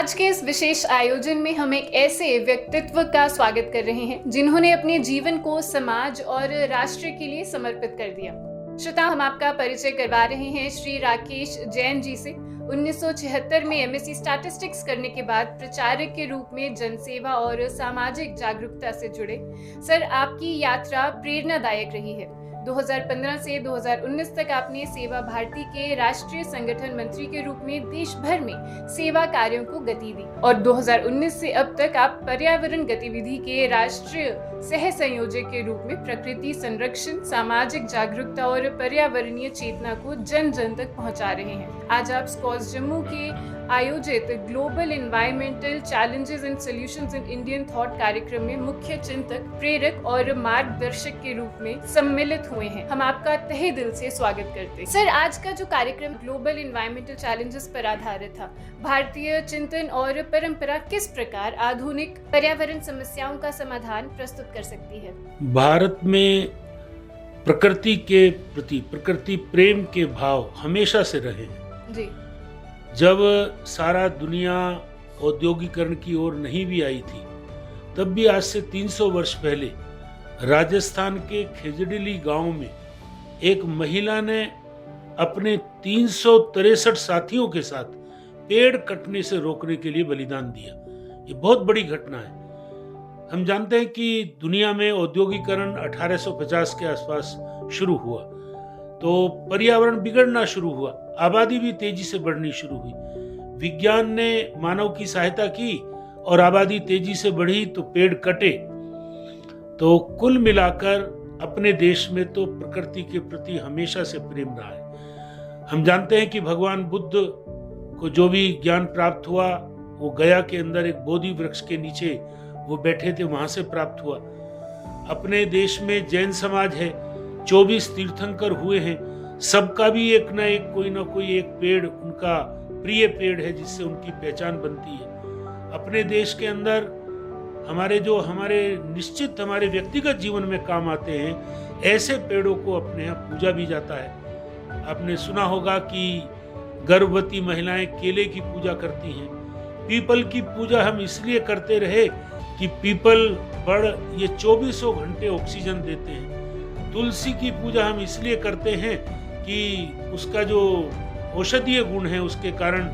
आज के इस विशेष आयोजन में हम एक ऐसे व्यक्तित्व का स्वागत कर रहे हैं जिन्होंने अपने जीवन को समाज और राष्ट्र के लिए समर्पित कर दिया। श्रोता, हम आपका परिचय करवा रहे हैं श्री राकेश जैन जी से। 1976 में एमएससी स्टैटिस्टिक्स करने के बाद प्रचारक के रूप में जनसेवा और सामाजिक जागरूकता से जुड़े। सर, आपकी यात्रा प्रेरणादायक रही है। 2015 से 2019 तक आपने सेवा भारती के राष्ट्रीय संगठन मंत्री के रूप में देश भर में सेवा कार्यों को गति दी और 2019 से अब तक आप पर्यावरण गतिविधि के राष्ट्रीय सह संयोजक के रूप में प्रकृति संरक्षण, सामाजिक जागरूकता और पर्यावरणीय चेतना को जन जन तक पहुंचा रहे हैं। आज आप स्कॉस जम्मू के आयोजित global environmental challenges and solutions in Indian thought कार्यक्रम में मुख्य चिंतक, प्रेरक और मार्गदर्शक के रूप में सम्मिलित हुए हैं। हम आपका तहे दिल से स्वागत करते हैं। सर, आज का जो कार्यक्रम ग्लोबल एनवायरमेंटल चैलेंजेस पर आधारित था, भारतीय चिंतन और परंपरा किस प्रकार आधुनिक पर्यावरण समस्याओं का समाधान प्रस्तुत कर सकती है? भारत में प्रकृति के प्रति प्रकृति प्रेम के भाव हमेशा से रहे हैं जी। जब सारा दुनिया औद्योगिकरण की ओर नहीं भी आई थी, तब भी आज से 300 वर्ष पहले राजस्थान के खेजड़िली गांव में एक महिला ने अपने 363 साथियों के साथ पेड़ कटने से रोकने के लिए बलिदान दिया। ये बहुत बड़ी घटना है। हम जानते हैं कि दुनिया में औद्योगिकरण 1850 के आसपास शुरू हुआ तो पर्यावरण बिगड़ना शुरू हुआ, आबादी भी तेजी से बढ़नी शुरू हुई। विज्ञान ने मानव की सहायता की और आबादी तेजी से बढ़ी तो पेड़ कटे। तो कुल मिलाकर अपने देश में तो प्रकृति के प्रति हमेशा से प्रेम रहा है। हम जानते हैं कि भगवान बुद्ध को जो भी ज्ञान प्राप्त हुआ वो गया के अंदर एक बोधि वृक्ष के नीचे वो बैठे थे, वहां से प्राप्त हुआ। अपने देश में जैन समाज है, 24 तीर्थंकर हुए हैं, सबका भी एक ना एक कोई ना कोई एक पेड़ उनका प्रिय पेड़ है जिससे उनकी पहचान बनती है। अपने देश के अंदर हमारे निश्चित हमारे व्यक्तिगत जीवन में काम आते हैं, ऐसे पेड़ों को अपने यहाँ पूजा भी जाता है। आपने सुना होगा कि गर्भवती महिलाएं केले की पूजा करती हैं। पीपल की पूजा हम इसलिए करते रहे कि पीपल बड़ ये 24 घंटे ऑक्सीजन देते हैं। तुलसी की पूजा हम इसलिए करते हैं कि उसका जो औषधीय गुण है उसके कारण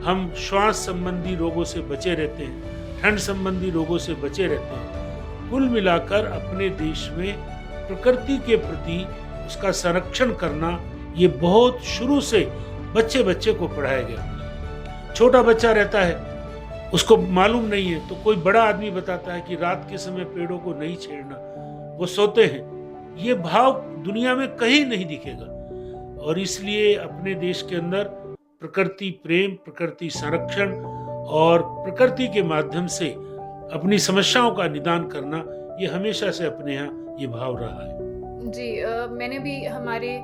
हम श्वास संबंधी रोगों से बचे रहते हैं, ठंड संबंधी रोगों से बचे रहते हैं। कुल मिलाकर अपने देश में प्रकृति के प्रति उसका संरक्षण करना ये बहुत शुरू से बच्चे को पढ़ाया गया। छोटा बच्चा रहता है, उसको मालूम नहीं है तो कोई बड़ा आदमी बताता है कि रात के समय पेड़ों को नहीं छेड़ना, वो सोते हैं। ये भाव दुनिया में कहीं नहीं दिखेगा और इसलिए अपने देश के अंदर प्रकृति प्रेम, प्रकृति संरक्षण और प्रकृति के माध्यम से अपनी समस्याओं का निदान करना ये हमेशा से अपने यहाँ ये भाव रहा है। जी, मैंने भी हमारे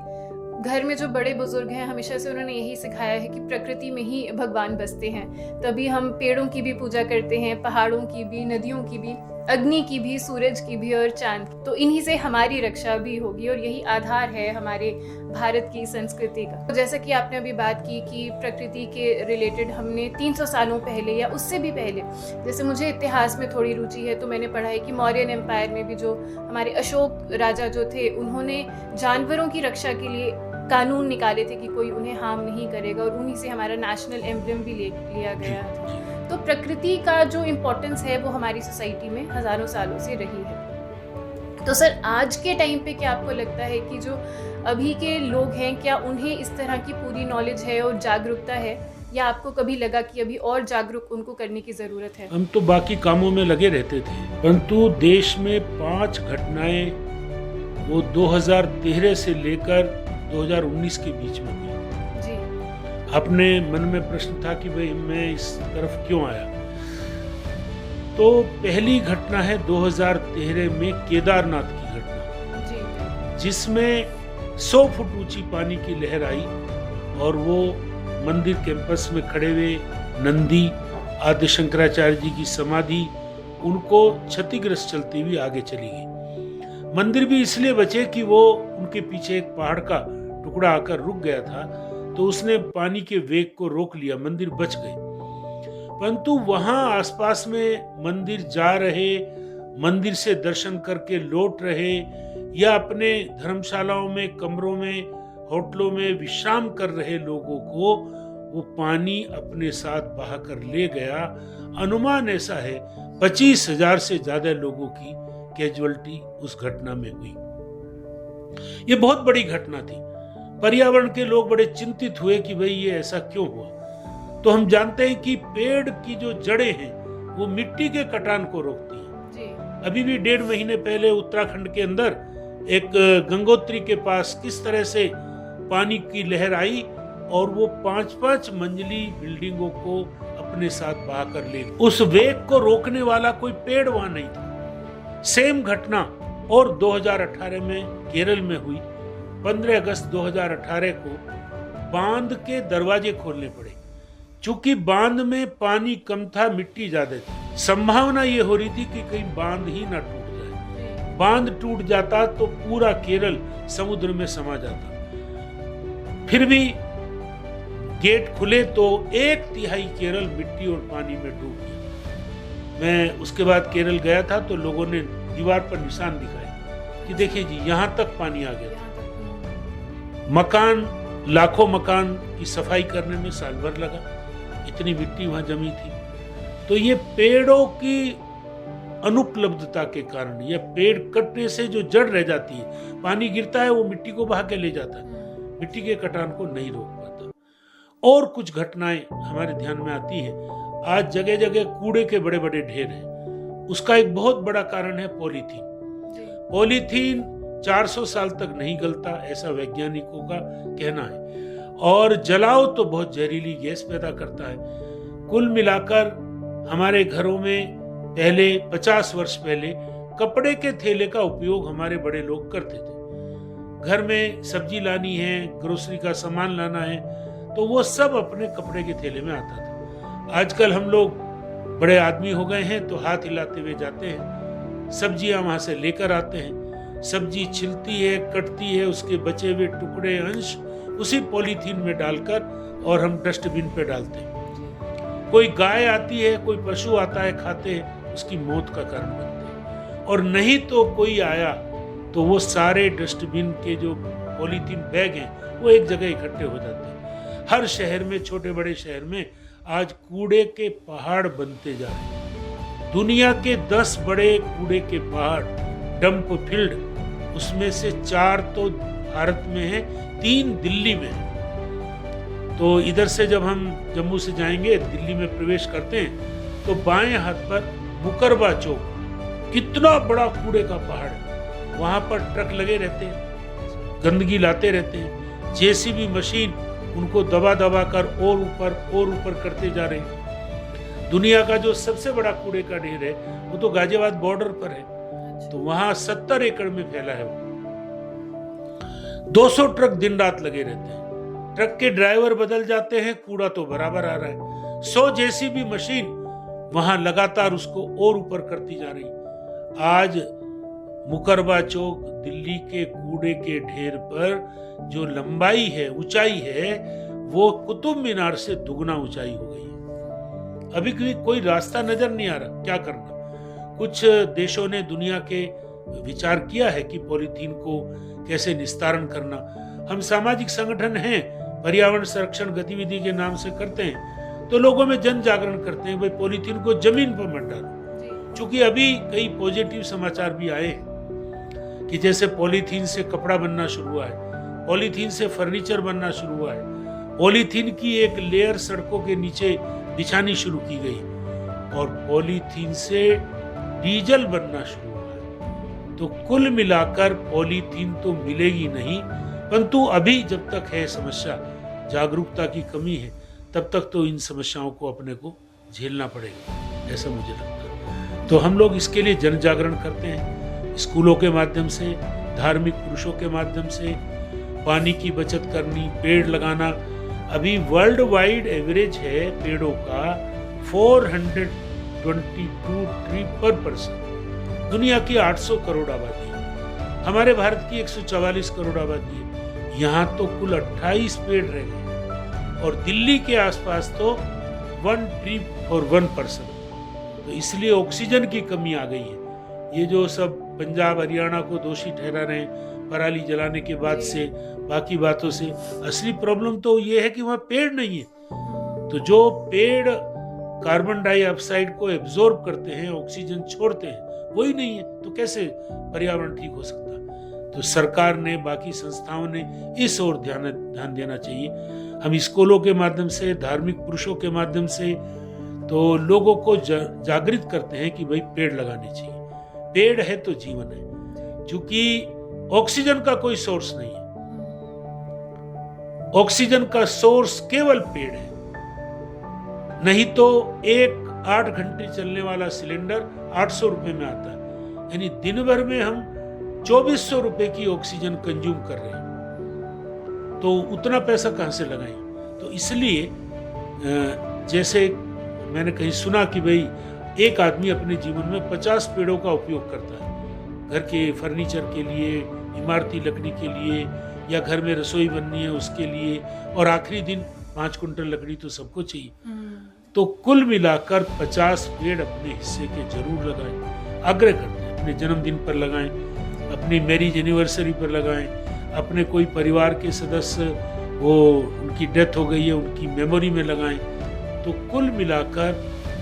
घर में जो बड़े बुजुर्ग हैं हमेशा से उन्होंने यही सिखाया है कि प्रकृति में ही भगवान बसते हैं। तभी हम पेड़ों की भी पूजा करते हैं, पहाड़ों की भी, नदियों की भी, अग्नि की भी, सूरज की भी और चांद। तो इन्हीं से हमारी रक्षा भी होगी और यही आधार है हमारे भारत की संस्कृति का। तो जैसा कि आपने अभी बात की कि प्रकृति के रिलेटेड हमने 300 सालों पहले या उससे भी पहले, जैसे मुझे इतिहास में थोड़ी रुचि है तो मैंने पढ़ा है कि मौर्यन एम्पायर में भी जो हमारे अशोक राजा जो थे उन्होंने जानवरों की रक्षा के लिए कानून निकाले थे कि कोई उन्हें हार्म नहीं करेगा और उन्हीं से हमारा नेशनल एम्ब्लम भी लिया गया था। तो प्रकृति का जो इम्पोर्टेंस है वो हमारी सोसाइटी में हजारों सालों से रही है। तो सर, आज के टाइम पे क्या आपको लगता है कि जो अभी के लोग हैं, क्या उन्हें इस तरह की पूरी नॉलेज है और जागरूकता है, या आपको कभी लगा कि अभी और जागरूक उनको करने की ज़रूरत है? हम तो बाकी कामों में लगे रहते थे, परंतु देश में 5 घटनाएं वो 2013 से लेकर 2019 के बीच में हुई। अपने मन में प्रश्न था कि भाई मैं इस तरफ क्यों आया। तो पहली घटना है 2013 में केदारनाथ की घटना, जिसमें 100 फुट ऊंची पानी की लहर आई और वो मंदिर कैंपस में खड़े हुए नंदी, आदि शंकराचार्य जी की समाधि, उनको क्षतिग्रस्त चलती हुई आगे चली गई। मंदिर भी इसलिए बचे कि वो उनके पीछे एक पहाड़ का टुकड़ा आकर रुक गया था, तो उसने पानी के वेग को रोक लिया, मंदिर बच गए। परंतु वहां आसपास में मंदिर जा रहे, मंदिर से दर्शन करके लौट रहे या अपने धर्मशालाओं में, कमरों में, होटलों में विश्राम कर रहे लोगों को वो पानी अपने साथ बहाकर ले गया। अनुमान ऐसा है 25,000 से ज्यादा लोगों की कैजुअलिटी उस घटना में हुई। ये बहुत बड़ी घटना थी। पर्यावरण के लोग बड़े चिंतित हुए कि भाई ये ऐसा क्यों हुआ। तो हम जानते हैं कि पेड़ की जो जड़ें हैं वो मिट्टी के कटान को रोकती हैं। अभी भी 1.5 महीने पहले उत्तराखंड के अंदर एक गंगोत्री के पास किस तरह से पानी की लहर आई और वो 5-5 मंजिली बिल्डिंगों को अपने साथ बहा कर ले। उस वेग को रोकने वाला कोई पेड़ वहां नहीं था। सेम घटना और 2018 में केरल में हुई। 15 अगस्त 2018 को बांध के दरवाजे खोलने पड़े। चूंकि बांध में पानी कम था, मिट्टी ज्यादा थी, संभावना ये हो रही थी कि कहीं बांध ही ना टूट जाए। बांध टूट जाता तो पूरा केरल समुद्र में समा जाता। फिर भी गेट खुले तो 1/3 केरल मिट्टी और पानी में डूब गया। मैं उसके बाद केरल गया था तो लोगों ने दीवार पर निशान दिखाए कि देखिए जी यहां तक पानी आ गया था। मकान, लाखों मकान की सफाई करने में साल भर लगा, इतनी मिट्टी वहां जमी थी। तो ये पेड़ों की अनुपलब्धता के कारण, या पेड़ कटने से जो जड़ रह जाती है, पानी गिरता है वो मिट्टी को बहा के ले जाता है, मिट्टी के कटान को नहीं रोक पाता। और कुछ घटनाएं हमारे ध्यान में आती हैं। आज जगह जगह कूड़े के बड़े बड़े ढेर हैं। उसका एक बहुत बड़ा कारण है पॉलीथीन। पॉलीथीन 400 साल तक नहीं गलता, ऐसा वैज्ञानिकों का कहना है, और जलाओ तो बहुत जहरीली गैस पैदा करता है। कुल मिलाकर हमारे घरों में पहले 50 वर्ष पहले कपड़े के थैले का उपयोग हमारे बड़े लोग करते थे। घर में सब्जी लानी है, ग्रोसरी का सामान लाना है, तो वो सब अपने कपड़े के थैले में आता था। आजकल हम लोग बड़े आदमी हो गए हैं तो हाथ हिलाते हुए जाते हैं, सब्जियां वहां से लेकर आते हैं। सब्जी छिलती है, कटती है, उसके बचे हुए टुकड़े, अंश उसी पॉलीथीन में डालकर और हम डस्टबिन पे डालते हैं। कोई गाय आती है, कोई पशु आता है, खाते हैं, उसकी मौत का कारण बनते हैं। और नहीं तो कोई आया तो वो सारे डस्टबिन के जो पॉलीथीन बैग हैं वो एक जगह इकट्ठे हो जाते हैं। हर शहर में, छोटे बड़े शहर में आज कूड़े के पहाड़ बनते जा रहे हैं। दुनिया के 10 बड़े कूड़े के पहाड़, डंप फील्ड, उसमें से 4 तो भारत में है, 3 दिल्ली में है। तो इधर से जब हम जम्मू से जाएंगे, दिल्ली में प्रवेश करते हैं तो बाएं हाथ पर मुकरबा चौक, कितना बड़ा कूड़े का पहाड़ है। वहां पर ट्रक लगे रहते हैं, गंदगी लाते रहते हैं, जेसीबी मशीन उनको दबा दबा कर और ऊपर करते जा रहे हैं। दुनिया का जो सबसे बड़ा कूड़े का ढेर है वो तो गाजियाबाद बॉर्डर पर है, तो वहां 70 एकड़ में फैला है वो। 200 ट्रक दिन रात लगे रहते हैं, ट्रक के ड्राइवर बदल जाते हैं, कूड़ा तो बराबर आ रहा है। 100 जेसीबी मशीन वहां लगातार उसको और ऊपर करती जा रही। आज मुकरबा चौक, दिल्ली के कूड़े के ढेर पर जो लंबाई है, ऊंचाई है, वो कुतुब मीनार से दुगना ऊंचाई हो गई है। अभी कोई रास्ता नजर नहीं आ रहा, क्या करना। कुछ देशों ने, दुनिया के, विचार किया है कि पॉलीथीन को कैसे निस्तारण करना। हम सामाजिक संगठन हैं, पर्यावरण संरक्षण गतिविधि के नाम से करते हैं, तो लोगों में जन जागरण करते हैं, भाई पॉलीथीन को जमीन पर मत डालो। चूंकि अभी कई पॉजिटिव समाचार भी आए कि जैसे पॉलीथीन से कपड़ा बनना शुरू हुआ है, पॉलीथीन से फर्नीचर बनना शुरू हुआ है, पॉलीथीन की एक लेयर सड़कों के नीचे बिछानी शुरू की गई और पॉलीथीन से डीजल बनना शुरू हुआ है। तो कुल मिलाकर पॉलीथीन तो मिलेगी नहीं, परंतु अभी जब तक है समस्या, जागरूकता की कमी है, तब तक तो इन समस्याओं को अपने को झेलना पड़ेगा, ऐसा मुझे लगता है। तो हम लोग इसके लिए जन जागरण करते हैं, स्कूलों के माध्यम से, धार्मिक पुरुषों के माध्यम से, पानी की बचत करनी, पेड़ लगाना। अभी वर्ल्ड वाइड एवरेज है पेड़ों का 422 ट्री पर पर्सन। दुनिया की 800 करोड़ आबादी है, हमारे भारत की 144 करोड़ आबादी है, यहाँ तो कुल 28 पेड़ रह गए और दिल्ली के आसपास तो 1 ट्री फॉर 1 पर्सन। तो इसलिए ऑक्सीजन की कमी आ गई है। ये जो सब पंजाब हरियाणा को दोषी ठहरा रहे हैं पराली जलाने के बाद से, बाकी बातों से, असली प्रॉब्लम तो ये है कि वहाँ पेड़ नहीं है। तो जो पेड़ कार्बन डाइऑक्साइड को एब्जॉर्ब करते हैं, ऑक्सीजन छोड़ते हैं, वही नहीं है, तो कैसे पर्यावरण ठीक हो सकता? तो सरकार ने, बाकी संस्थाओं ने इस ओर ध्यान देना चाहिए। हम स्कूलों के माध्यम से, धार्मिक पुरुषों के माध्यम से तो लोगों को जागृत करते हैं कि भाई पेड़ लगाने चाहिए। पेड़ है तो जीवन है। क्योंकि ऑक्सीजन का कोई सोर्स नहीं है, ऑक्सीजन का सोर्स केवल पेड़ है। नहीं तो एक 8 घंटे चलने वाला सिलेंडर 800 रुपए में आता है, यानी दिन भर में हम 2400 रुपए की ऑक्सीजन कंज्यूम कर रहे हैं। तो उतना पैसा कहां से लगाएं? तो इसलिए जैसे मैंने कहीं सुना कि भाई एक आदमी अपने जीवन में 50 पेड़ों का उपयोग करता है, घर के फर्नीचर के लिए, इमारती लकड़ी के लिए, या घर में रसोई बननी है उसके लिए, और आखिरी दिन 5 कुंटल लकड़ी तो सबको चाहिए। तो कुल मिलाकर 50 पेड़ अपने हिस्से के जरूर लगाएं। आग्रह करते हैं, अपने जन्मदिन पर लगाएं, अपनी मैरिज एनिवर्सरी पर लगाएं, अपने कोई परिवार के सदस्य वो उनकी डेथ हो गई है उनकी मेमोरी में लगाएं। तो कुल मिलाकर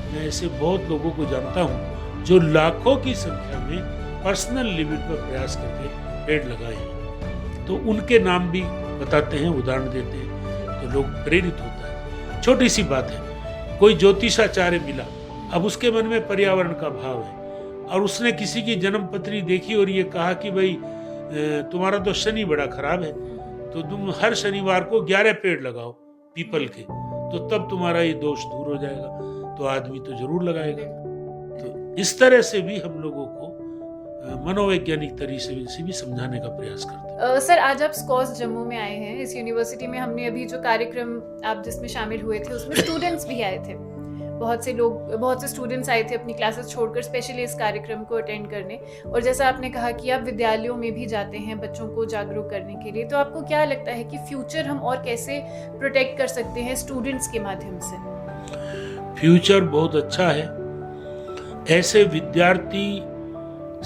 मैं ऐसे बहुत लोगों को जानता हूं जो लाखों की संख्या में पर्सनल लिमिट पर प्रयास करके पेड़ लगाए हैं। तो उनके नाम भी बताते हैं, उदाहरण देते हैं, तो लोग प्रेरित होता है। छोटी सी बात है, कोई ज्योतिषाचार्य मिला, अब उसके मन में पर्यावरण का भाव है, और उसने किसी की जन्म पत्री देखी और ये कहा कि भाई तुम्हारा तो शनि बड़ा खराब है, तो तुम हर शनिवार को 11 पेड़ लगाओ पीपल के, तो तब तुम्हारा ये दोष दूर हो जाएगा। तो आदमी तो जरूर लगाएगा। तो इस तरह से भी हम लोगों को मनोवैज्ञानिक तरीके से भी समझाने का प्रयास करते हैं। सर, आज आप स्कॉस जम्मू में आए हैं। इस यूनिवर्सिटी में हमने अभी जो कार्यक्रम आप जिसमें शामिल हुए थे उसमें स्टूडेंट्स भी आए थे। बहुत से स्टूडेंट्स आए थे अपनी क्लासेस छोड़कर स्पेशली इस कार्यक्रम को अटेंड करने। और जैसा आपने कहा कि आप विद्यालयों में भी जाते हैं बच्चों को जागरूक करने के लिए, तो आपको क्या लगता है कि फ्यूचर हम और कैसे प्रोटेक्ट कर सकते हैं स्टूडेंट्स के माध्यम से? फ्यूचर बहुत अच्छा है। ऐसे विद्यार्थी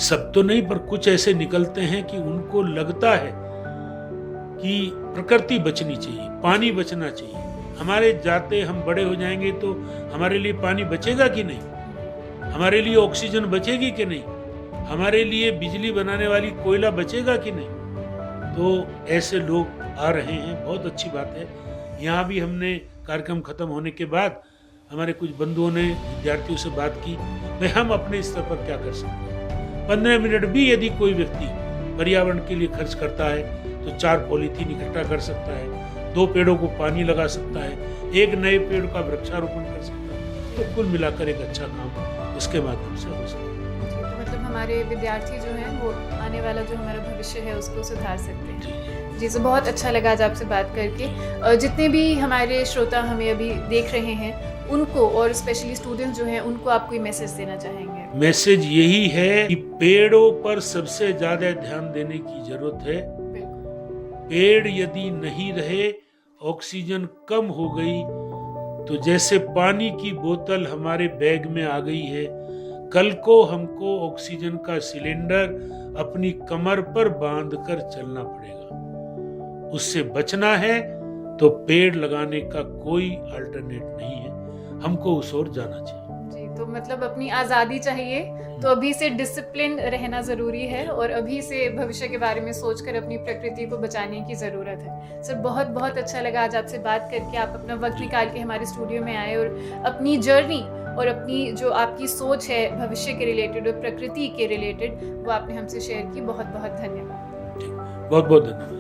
सब तो नहीं, पर कुछ ऐसे निकलते हैं कि उनको लगता है कि प्रकृति बचनी चाहिए, पानी बचना चाहिए। हमारे जाते हम बड़े हो जाएंगे तो हमारे लिए पानी बचेगा कि नहीं, हमारे लिए ऑक्सीजन बचेगी कि नहीं, हमारे लिए बिजली बनाने वाली कोयला बचेगा कि नहीं। तो ऐसे लोग आ रहे हैं, बहुत अच्छी बात है। यहाँ भी हमने कार्यक्रम खत्म होने के बाद हमारे कुछ बंधुओं ने विद्यार्थियों से बात की, भाई हम अपने स्तर पर क्या कर सकते हैं। 15 मिनट भी यदि कोई व्यक्ति पर्यावरण के लिए खर्च करता है तो 4 पॉलीथीन इकट्ठा कर सकता है, 2 पेड़ों को पानी लगा सकता है, 1 नए पेड़ का वृक्षारोपण कर सकता है। तो कुल मिलाकर एक अच्छा काम इसके माध्यम से हो सकता है। तो मतलब हमारे विद्यार्थी जो हैं वो आने वाला जो हमारा भविष्य है उसको सुधार सकते हैं। जी, तो बहुत अच्छा लगा आज आपसे बात करके। जितने भी हमारे श्रोता हमें अभी देख रहे हैं उनको, और स्पेशली स्टूडेंट्स जो हैं, उनको आप कोई मैसेज देना चाहेंगे? मैसेज यही है कि पेड़ों पर सबसे ज्यादा ध्यान देने की जरूरत है। पेड़ यदि नहीं रहे, ऑक्सीजन कम हो गई, तो जैसे पानी की बोतल हमारे बैग में आ गई है, कल को हमको ऑक्सीजन का सिलेंडर अपनी कमर पर बांधकर चलना पड़ेगा। उससे बचना है तो पेड़ लगाने का कोई अल्टरनेट नहीं है, हमको उस ओर जाना चाहिए। जी, तो मतलब अपनी आज़ादी चाहिए, तो अभी से डिसिप्लिन रहना ज़रूरी है और अभी से भविष्य के बारे में सोचकर अपनी प्रकृति को बचाने की ज़रूरत है। सर, बहुत बहुत अच्छा लगा आज आपसे बात करके। आप अपना वक्त निकाल के हमारे स्टूडियो में आए और अपनी जर्नी और अपनी जो आपकी सोच है भविष्य के रिलेटेड और प्रकृति के रिलेटेड, वो आपने हमसे शेयर की। बहुत बहुत धन्यवाद। बहुत बहुत धन्यवाद।